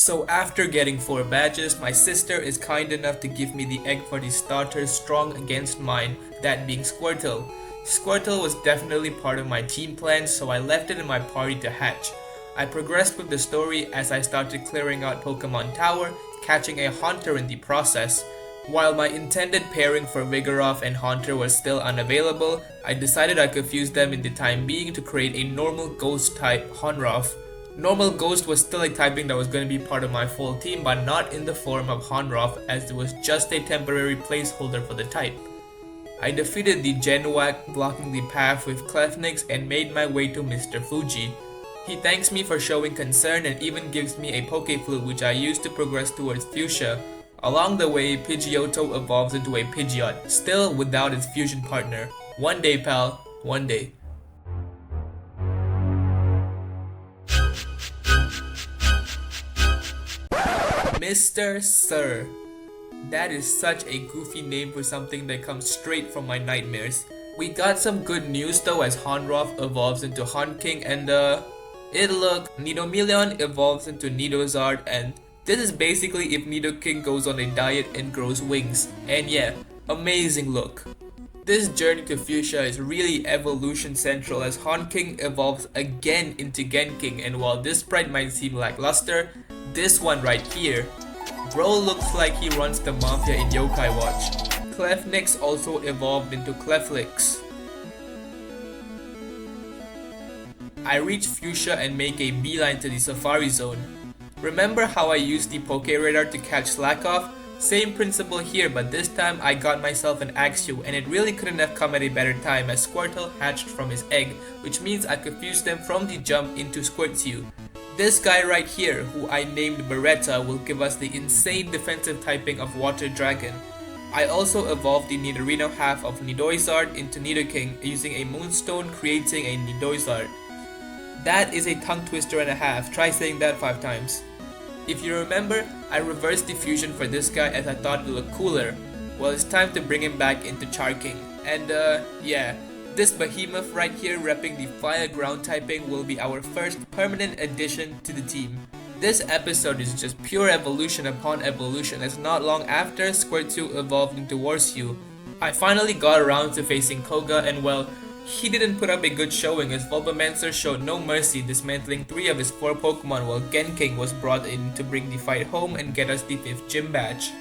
So after getting 4 badges, my sister is kind enough to give me the egg for the starters strong against mine, that being Squirtle. Squirtle was definitely part of my team plan, so I left it in my party to hatch. I progressed with the story as I started clearing out Pokemon Tower, catching a Haunter in the process. While my intended pairing for Vigoroth and Haunter was still unavailable, I decided I could fuse them in the time being to create a normal ghost type Honroth. Normal Ghost was still a typing that was going to be part of my full team, but not in the form of Honroth, as it was just a temporary placeholder for the type. I defeated the Genuac, blocking the path with Clefnix, and made my way to Mr. Fuji. He thanks me for showing concern and even gives me a Pokeflute which I use to progress towards Fuchsia. Along the way, Pidgeotto evolves into a Pidgeot, still without its fusion partner. One day, pal, one day. Mr. Sir. That is such a goofy name for something that comes straight from my nightmares. We got some good news though, as Honroth evolves into Honking and Nidomillion evolves into Nidozard, and this is basically if Nidoking goes on a diet and grows wings. And yeah, amazing look. This journey to Fuchsia is really evolution central, as Honking evolves again into Genking, and while this sprite might seem lackluster, this one right here, bro looks like he runs the mafia in Yokai Watch. Clefnix also evolved into Cleflix. I reach Fuchsia and make a beeline to the Safari Zone. Remember how I used the Poke Radar to catch Slackoff? Same principle here, but this time I got myself an Axew, and it really couldn't have come at a better time, as Squirtle hatched from his egg, which means I could fuse them from the jump into Squirtsew. This guy right here, who I named Beretta, will give us the insane defensive typing of Water Dragon. I also evolved the Nidorino half of Nidoizard into Nidoking using a Moonstone, creating a Nidoizard. That is a tongue twister and a half, try saying that 5 times. If you remember, I reversed the fusion for this guy as I thought it looked cooler. Well, it's time to bring him back into Charking. And yeah, this behemoth right here repping the fire ground typing will be our first permanent addition to the team. This episode is just pure evolution upon evolution, as not long after Squirtlew evolved into Warsew. I finally got around to facing Koga, and well, he didn't put up a good showing, as Bulbamancer showed no mercy, dismantling 3 of his 4 Pokemon, while Genking was brought in to bring the fight home and get us the 5th gym badge.